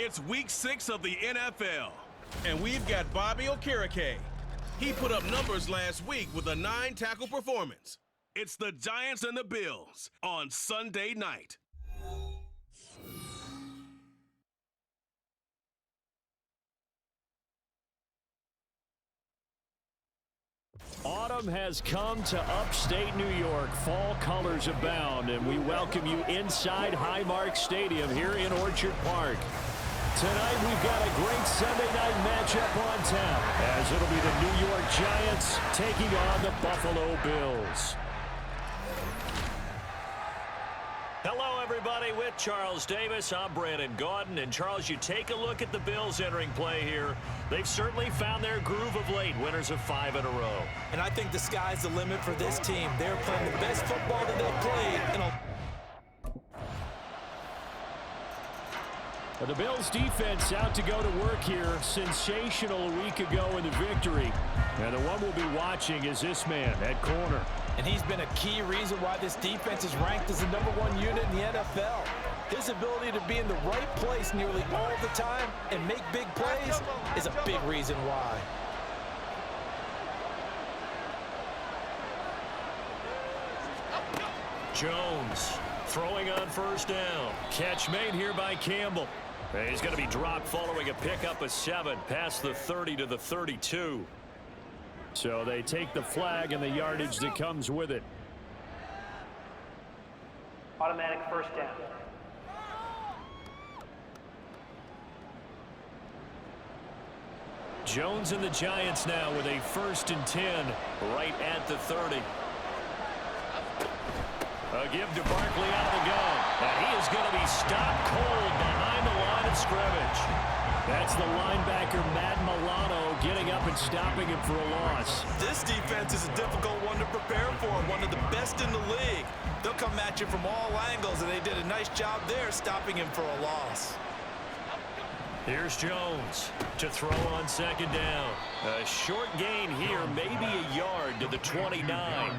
It's week 6 of the NFL, and we've got Bobby Okereke. He put up numbers last week with a 9-tackle performance. It's the Giants and the Bills on Sunday night. Autumn has come to upstate New York. Fall colors abound, and we welcome you inside Highmark Stadium here in Orchard Park. Tonight we've got a great Sunday night matchup on tap, as it'll be the New York Giants taking on the Buffalo Bills. Hello, everybody. With Charles Davis, I'm Brandon Gaudin. And, Charles, you take a look at the Bills entering play here. They've certainly found their groove of late, winners of 5 in a row. And I think the sky's the limit for this team. They're playing the best football that they've played in a... The Bills defense out to go to work here. Sensational a week ago in the victory. And the one we'll be watching is this man at corner. And he's been a key reason why this defense is ranked as the #1 unit in the NFL. His ability to be in the right place nearly all the time and make big plays is a big reason why. Jones throwing on first down. Catch made here by Campbell. He's going to be dropped following a pickup of 7 past the 30 to the 32. So they take the flag and the yardage that comes with it. Automatic first down. Jones and the Giants now with a 1st and 10 right at the 30. A give to Barkley out of the gun. And he is going to be stopped cold behind the line of scrimmage. That's the linebacker, Madden getting up and stopping him for a loss. This defense is a difficult one to prepare for, one of the best in the league. They'll come at you from all angles, and they did a nice job there stopping him for a loss. Here's Jones to throw on 2nd down. A short gain here, maybe a yard to the 29.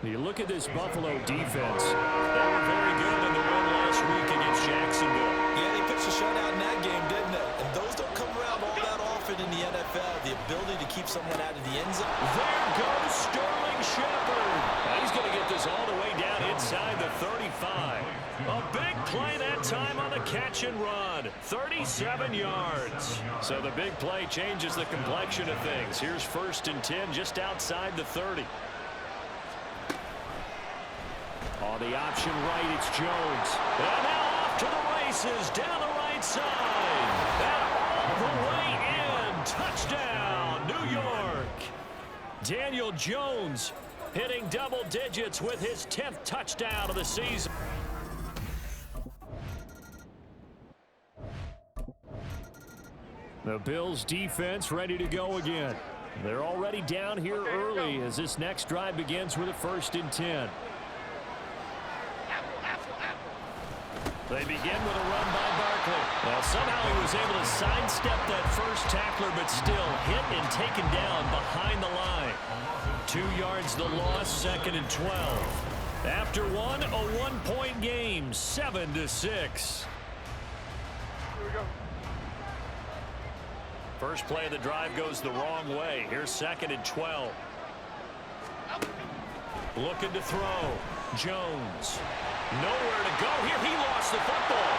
You look at this Buffalo defense. They were very good in the win last week against Jacksonville. Yeah, they pitched a shutout in that game, didn't they? And those don't come around all that often in the NFL. The ability to keep someone out of the end zone. There goes Sterling Shepard. He's going to get this all the way down inside the 35. A big play that time on the catch and run. 37 yards. So the big play changes the complexion of things. Here's 1st and 10 just outside the 30. On the option right, it's Jones. And now off to the races down the right side. And all the way in. Touchdown, New York. Daniel Jones hitting double digits with his 10th touchdown of the season. The Bills defense ready to go again. They're already down here early as this next drive begins with a 1st and 10. They begin with a run by Barkley. Well, somehow he was able to sidestep that first tackler, but still hit and taken down behind the line. 2 yards the loss, 2nd and 12. After one, a 1-point game, 7-6. Here we go. First play of the drive goes the wrong way. Here's 2nd and 12. Looking to throw. Jones. Nowhere to go here. He lost the football.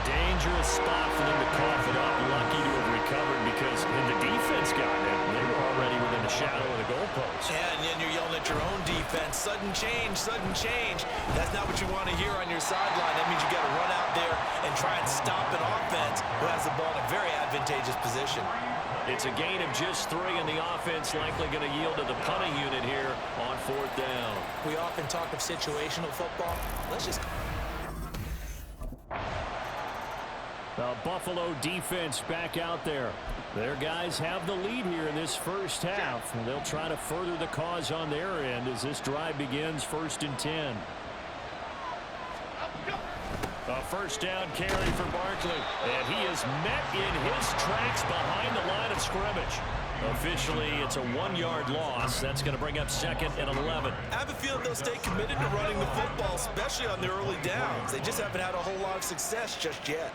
Dangerous spot for them to cough it up. Lucky to have recovered because when the defense got it, they were already within the shadow of the goalpost. Yeah, and then you're yelling at your own defense. Sudden change, sudden change. That's not what you want to hear on your sideline. That means you got to run out there and try and stop an offense who has the ball in a very advantageous position. It's a gain of just 3, and the offense likely going to yield to the punting unit here on 4th down. We often talk of situational football. Let's just... The Buffalo defense back out there. Their guys have the lead here in this first half, and they'll try to further the cause on their end as this drive begins 1st and 10. A A first down carry for Barkley. And he is met in his tracks behind the line of scrimmage. Officially, it's a 1-yard loss. That's going to bring up 2nd and 11. I have a feeling they'll stay committed to running the football, especially on their early downs. They just haven't had a whole lot of success just yet.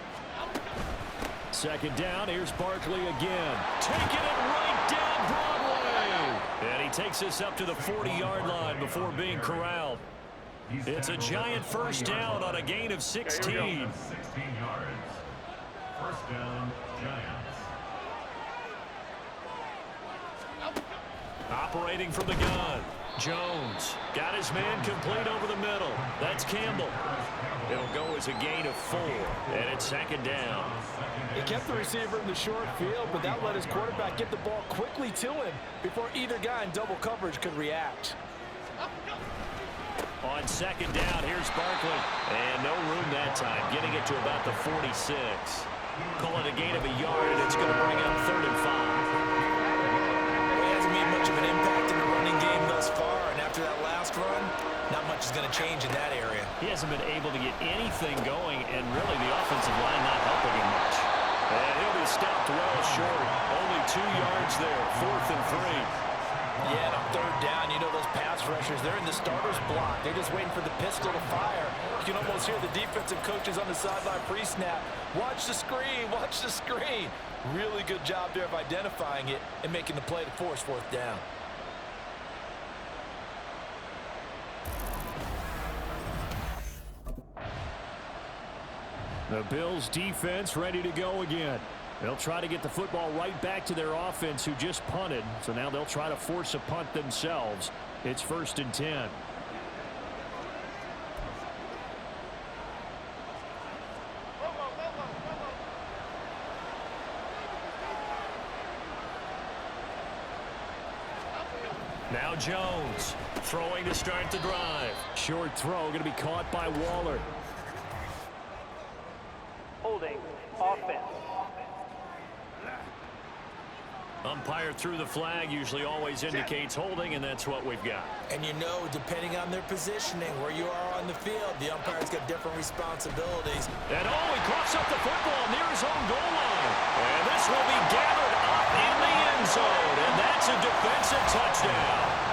2nd down, here's Barkley again. Taking it right down Broadway. And he takes this up to the 40-yard line before being corralled. It's a giant first down on a gain of 16. 16 yards. First down, Giants. Operating from the gun. Jones got his man complete over the middle. That's Campbell. It'll go as a gain of 4, and it's 2nd down. He kept the receiver in the short field, but that let his quarterback get the ball quickly to him before either guy in double coverage could react. On 2nd down, here's Barkley. And no room that time, getting it to about the 46. Call it a gain of a yard, and it's going to bring up 3rd and 5. He hasn't made much of an impact in the running game thus far, and after that last run, not much is going to change in that area. He hasn't been able to get anything going, and really the offensive line not helping him much. And he'll be stopped well short. Only 2 yards there, 4th and 3. Yeah, and on 3rd down, you know those pass rushers, they're in the starter's block. They're just waiting for the pistol to fire. You can almost hear the defensive coaches on the sideline pre-snap. Watch the screen, watch the screen. Really good job there of identifying it and making the play to force 4th down. The Bills defense ready to go again. They'll try to get the football right back to their offense who just punted. So now they'll try to force a punt themselves. It's 1st and 10. Now Jones throwing to start the drive. Short throw going to be caught by Waller. Holding. Offense. Umpire threw the flag, usually always indicates holding, and that's what we've got. And you know, depending on their positioning, where you are on the field, the umpire's got different responsibilities. And he coughs up the football near his own goal line. And this will be gathered up in the end zone, and that's a defensive touchdown.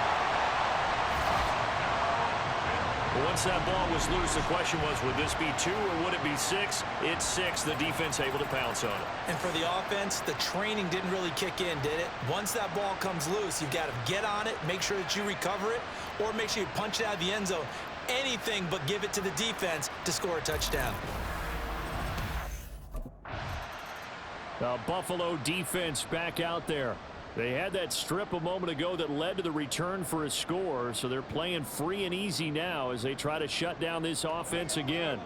Once that ball was loose, the question was, would this be 2 or would it be 6? It's 6. The defense able to pounce on it. And for the offense, the training didn't really kick in, did it? Once that ball comes loose, you've got to get on it, make sure that you recover it, or make sure you punch it out of the end zone. Anything but give it to the defense to score a touchdown. The Buffalo defense back out there. They had that strip a moment ago that led to the return for a score, so they're playing free and easy now as they try to shut down this offense again.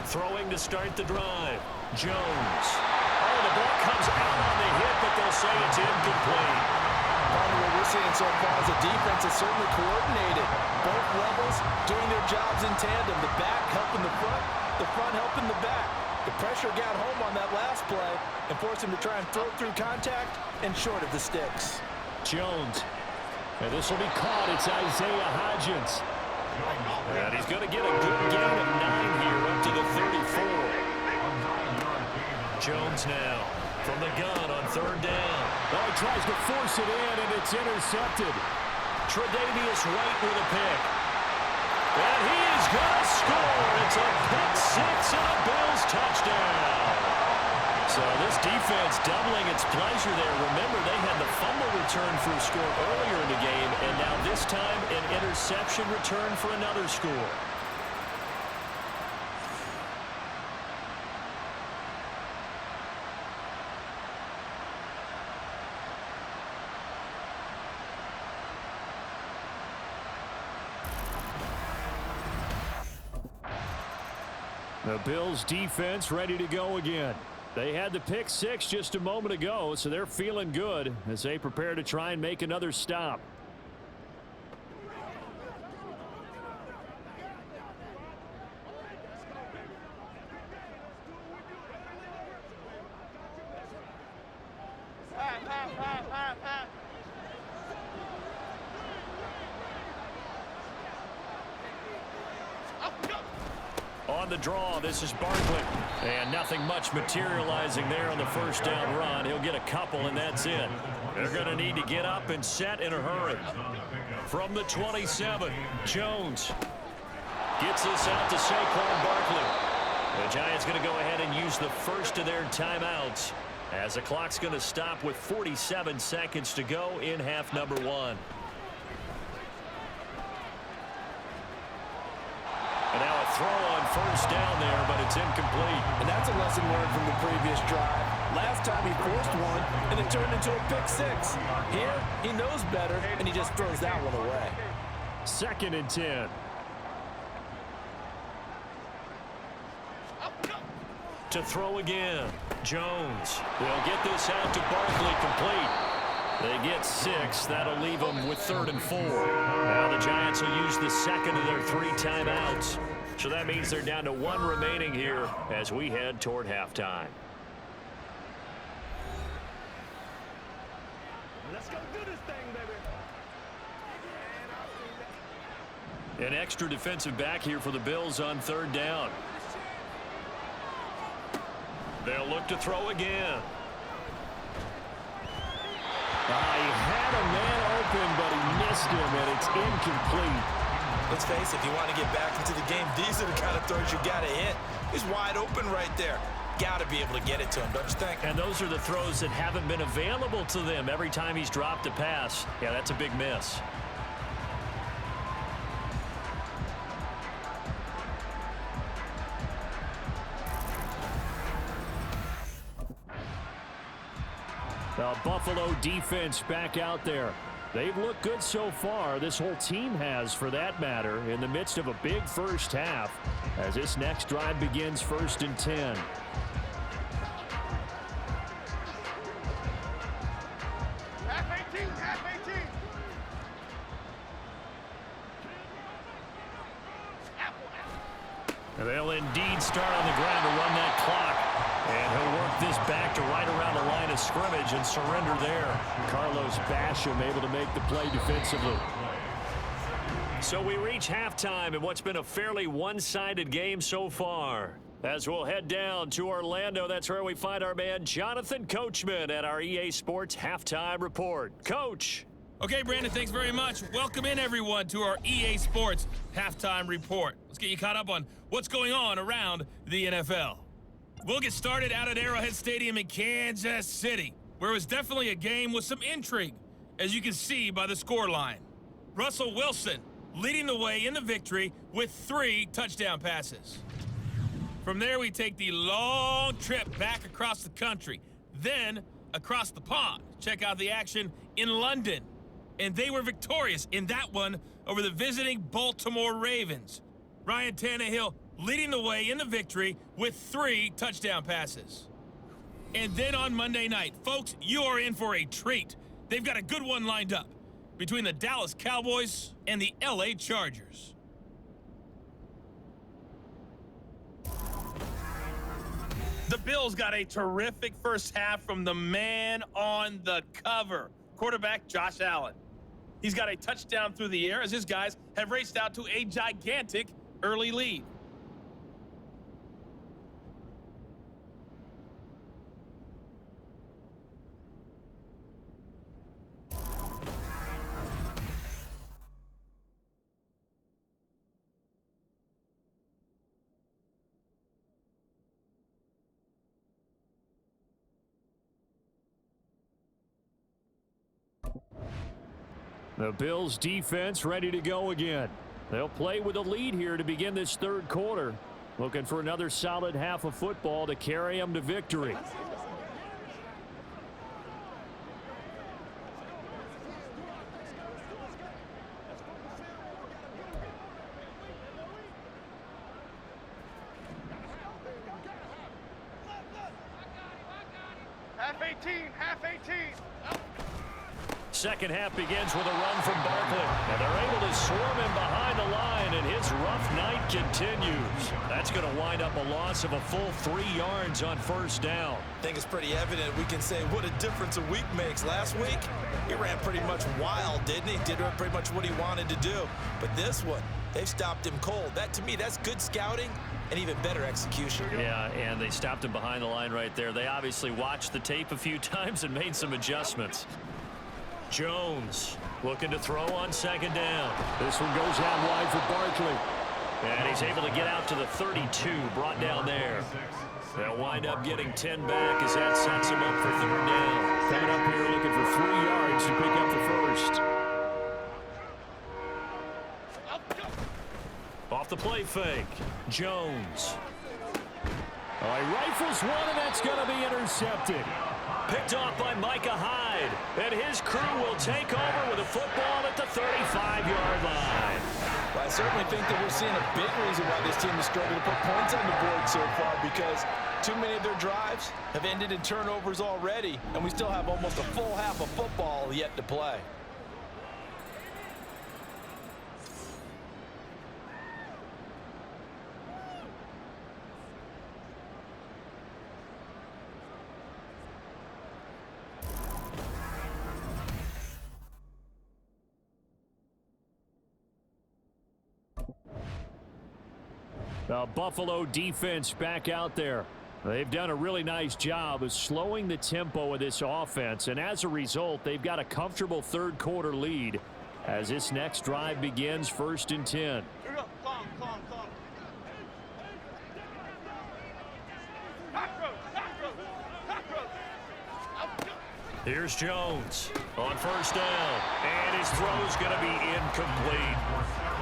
Throwing to start the drive. Jones. Oh, the ball comes out on the hit, but they'll say it's incomplete. What we're seeing so far is a defense that's certainly coordinated. Both levels doing their jobs in tandem. The back helping the front helping the back. The pressure got home on that last play and forced him to try and throw through contact and short of the sticks. Jones. And this will be caught. It's Isaiah Hodgins. And he's going to get a good gain of 9 here up to the 34. Jones now from the gun on 3rd down. Oh, he tries to force it in, and it's intercepted. Tre'Davious White with a pick. And he is going to score. It's a pick 6 and a Bills touchdown. So this defense doubling its pleasure there. Remember, they had the fumble return for a score earlier in the game, and now this time an interception return for another score. The Bills defense ready to go again. They had the pick 6 just a moment ago, so they're feeling good as they prepare to try and make another stop. on the draw. This is Barkley. And nothing much materializing there on the first down run. He'll get a couple, and that's it. They're going to need to get up and set in a hurry. From the 27, Jones gets this out to Saquon Barkley. The Giants going to go ahead and use the first of their timeouts as the clock's going to stop with 47 seconds to go in half number 1. And now a throw on first down there, but it's incomplete. And that's a lesson learned from the previous drive. Last time he forced one, and it turned into a pick 6. Here, he knows better, and he just throws that one away. 2nd and 10. To throw again. Jones. They'll get this out to Barkley, complete. They get 6. That'll leave them with 3rd and 4. Now the Giants will use the second of their 3 timeouts. So that means they're down to 1 remaining here as we head toward halftime. Let's go do this thing, baby. An extra defensive back here for the Bills on 3rd down. They'll look to throw again. He had a man open, but he missed him, and it's incomplete. Let's face it, if you want to get back into the game, these are the kind of throws you got to hit. He's wide open right there. Got to be able to get it to him, don't you think? And those are the throws that haven't been available to them every time he's dropped a pass. Yeah, that's a big miss. The Buffalo defense back out there. They've looked good so far. This whole team has, for that matter, in the midst of a big first half as this next drive begins 1st and 10. Half 18, half 18. And they'll indeed start on the ground to run that clock. And he'll work this back to right around the line of scrimmage and surrender there. Carlos Basham able to make the play defensively. So we reach halftime in what's been a fairly one-sided game so far. As we'll head down to Orlando, that's where we find our man Jonathan Coachman at our EA Sports Halftime Report. Coach. Okay, Brandon, thanks very much. Welcome in, everyone, to our EA Sports Halftime Report. Let's get you caught up on what's going on around the NFL. We'll get started out at Arrowhead Stadium in Kansas City, where it was definitely a game with some intrigue, as you can see by the scoreline. Russell Wilson leading the way in the victory with 3 touchdown passes. From there, we take the long trip back across the country, then across the pond. Check out the action in London. And they were victorious in that one over the visiting Baltimore Ravens. Ryan Tannehill leading the way in the victory with 3 touchdown passes. And then on Monday night, folks, you are in for a treat. They've got a good one lined up between the Dallas Cowboys and the LA Chargers. The Bills got a terrific first half from the man on the cover, quarterback Josh Allen. He's got a touchdown through the air as his guys have raced out to a gigantic early lead. The Bills defense ready to go again. They'll play with a lead here to begin this 3rd quarter. Looking for another solid half of football to carry them to victory. Half 18, half 18. Second half begins with a run from Barkley, and they're able to swarm him behind the line, and his rough night continues. That's going to wind up a loss of a full 3 yards on first down. I think it's pretty evident we can say what a difference a week makes. Last week, he ran pretty much wild, didn't he? Did pretty much what he wanted to do. But this one, They've stopped him cold. That, to me, that's good scouting and even better execution. Yeah, and they stopped him behind the line right there. They obviously watched the tape a few times and made some adjustments. Jones looking to throw on second down. This one goes out wide for Barkley. And he's able to get out to the 32, brought down there. They'll wind up getting 10 back as that sets him up for third down. Coming up here looking for 3 yards to pick up the first. Off the play fake, Jones. All right, rifles one, and that's going to be intercepted. Picked off by Micah Hyde. And his crew will take over with a football at the 35-yard line. Well, I certainly think that we're seeing a big reason why this team has struggled to put points on the board so far, because too many of their drives have ended in turnovers already, and we still have almost a full half of football yet to play. The Buffalo defense back out there. They've done a really nice job of slowing the tempo of this offense, and as a result, they've got a comfortable third quarter lead as this next drive begins, 1st and 10. Here we go. Calm. Here's Jones on first down. And his throw's going to be incomplete.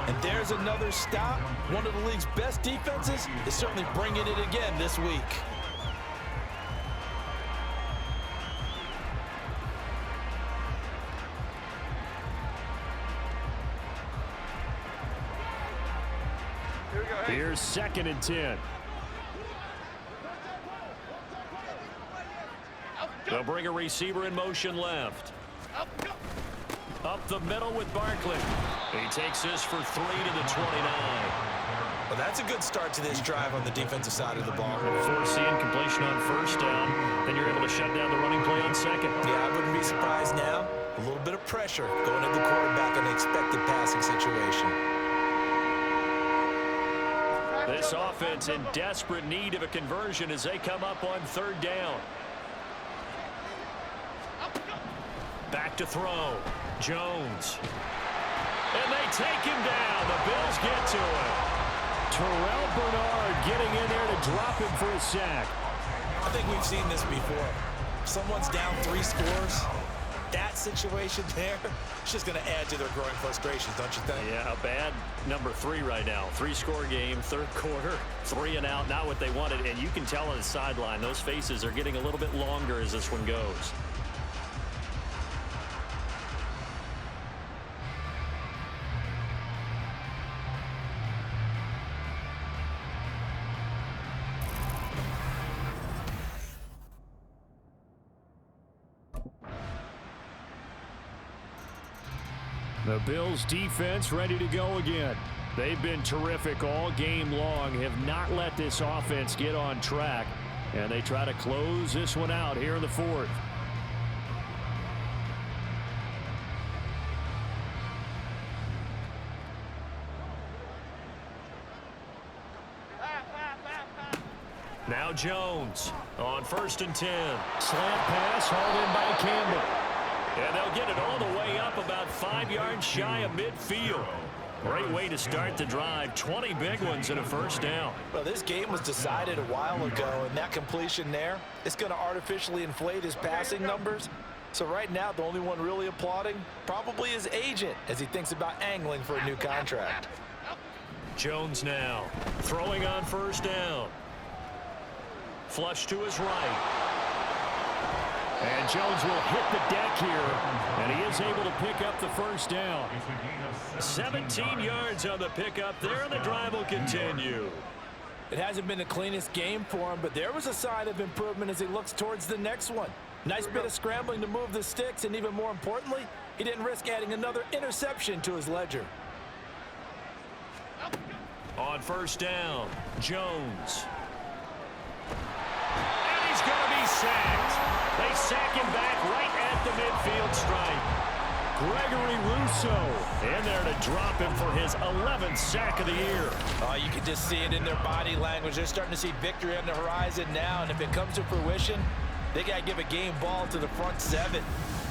And there's another stop. One of the league's best defenses is certainly bringing it again this week. Here we go. Hey. Here's 2nd and 10. They'll bring a receiver in motion left. Up the middle with Barkley. He takes this for 3 to the 29. Well, that's a good start to this drive on the defensive side of the ball. Force the incompletion on first down. Then you're able to shut down the running play on second. Yeah, I wouldn't be surprised now. A little bit of pressure going at the quarterback in an expected passing situation. This offense in desperate need of a conversion as they come up on third down. Back to throw. Jones. And they take him down. The Bills get to him. Terrell Bernard getting in there to drop him for a sack. I think we've seen this before. Someone's down 3 scores. That situation there, it's just going to add to their growing frustrations, don't you think? Yeah, a bad number 3 right now. 3-score game, third quarter, 3 and out, not what they wanted. And you can tell on the sideline, those faces are getting a little bit longer as this one goes. The Bills defense ready to go again. They've been terrific all game long, have not let this offense get on track, and they try to close this one out here in the 4th. Now Jones on 1st and 10. Slant pass hauled in by Campbell. And they'll get it all the way up about 5 yards shy of midfield. Great way to start the drive. 20 big ones and a first down. Well, this game was decided a while ago, and that completion there, it's going to artificially inflate his passing numbers. So right now, the only one really applauding probably his agent as he thinks about angling for a new contract. Jones now throwing on first down. Flush to his right. And Jones will hit the deck here, and he is able to pick up the first down. 17 yards on the pickup there, and the drive will continue. It hasn't been the cleanest game for him, but there was a sign of improvement as he looks towards the next one. Nice bit of scrambling to move the sticks, and even more importantly, he didn't risk adding another interception to his ledger. On first down, Jones. And he's going to be sacked. They sack him back right at the midfield stripe. Gregory Rousseau in there to drop him for his 11th sack of the year. You can just see it in their body language. They're starting to see victory on the horizon now, and if it comes to fruition, they got to give a game ball to the front seven.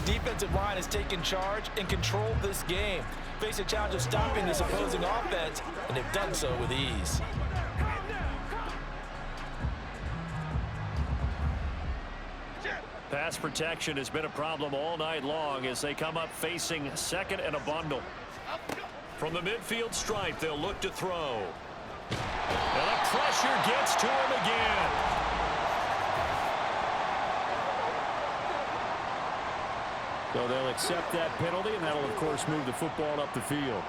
Defensive line has taken charge and controlled this game. Face a challenge of stopping this opposing offense, and they've done so with ease. Pass protection has been a problem all night long as they come up facing second and a bundle. From the midfield stripe, they'll look to throw. And the pressure gets to him again. So they'll accept that penalty, and that'll, of course, move the football up the field.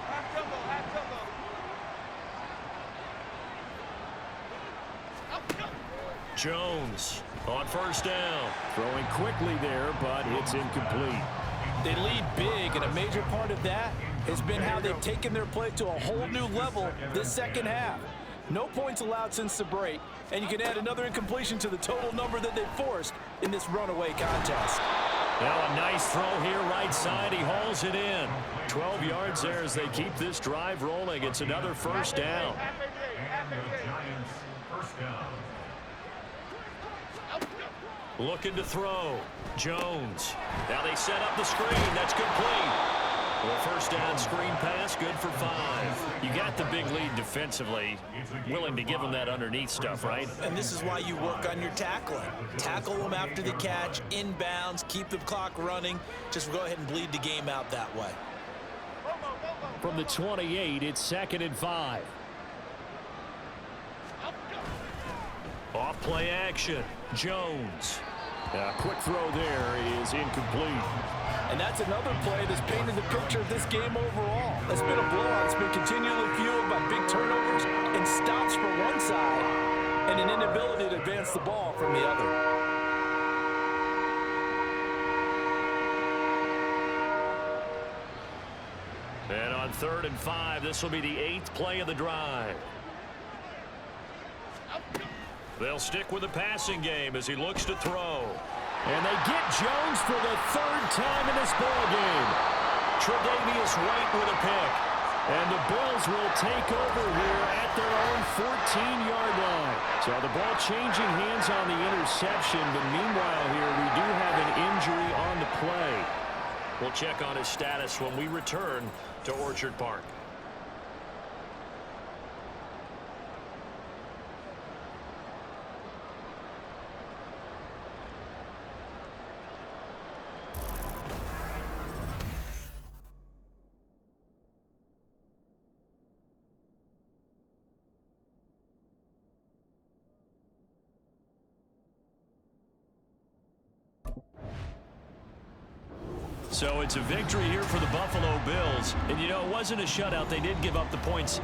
Jones on first down. Throwing quickly there, but it's incomplete. They lead big, and a major part of that has been how they've taken their play to a whole new level this second half. No points allowed since the break, and you can add another incompletion to the total number that they've forced in this runaway contest. Now a nice throw here right side. He hauls it in. 12 yards there as they keep this drive rolling. It's another first down. Looking to throw. Jones. Now they set up the screen. That's complete. Well, first down screen pass, good for 5. You got the big lead defensively. Willing to give them that underneath stuff, right? And this is why you work on your tackling. Tackle them after the catch, inbounds, keep the clock running. Just go ahead and bleed the game out that way. From the 28, it's 2nd and 5. Off play action. Jones. Quick throw there is incomplete. And that's another play that's painted the picture of this game overall. It's been a blowout. It's been continually fueled by big turnovers and stops from one side and an inability to advance the ball from the other. And on 3rd and 5, this will be the 8th play of the drive. They'll stick with the passing game as he looks to throw. And they get Jones for the 3rd time in this ballgame. Tre'Davious White with a pick. And the Bills will take over here at their own 14-yard line. So the ball changing hands on the interception. But meanwhile here, we do have an injury on the play. We'll check on his status when we return to Orchard Park. So it's a victory here for the Buffalo Bills. And, you know, it wasn't a shutout. They did give up the points.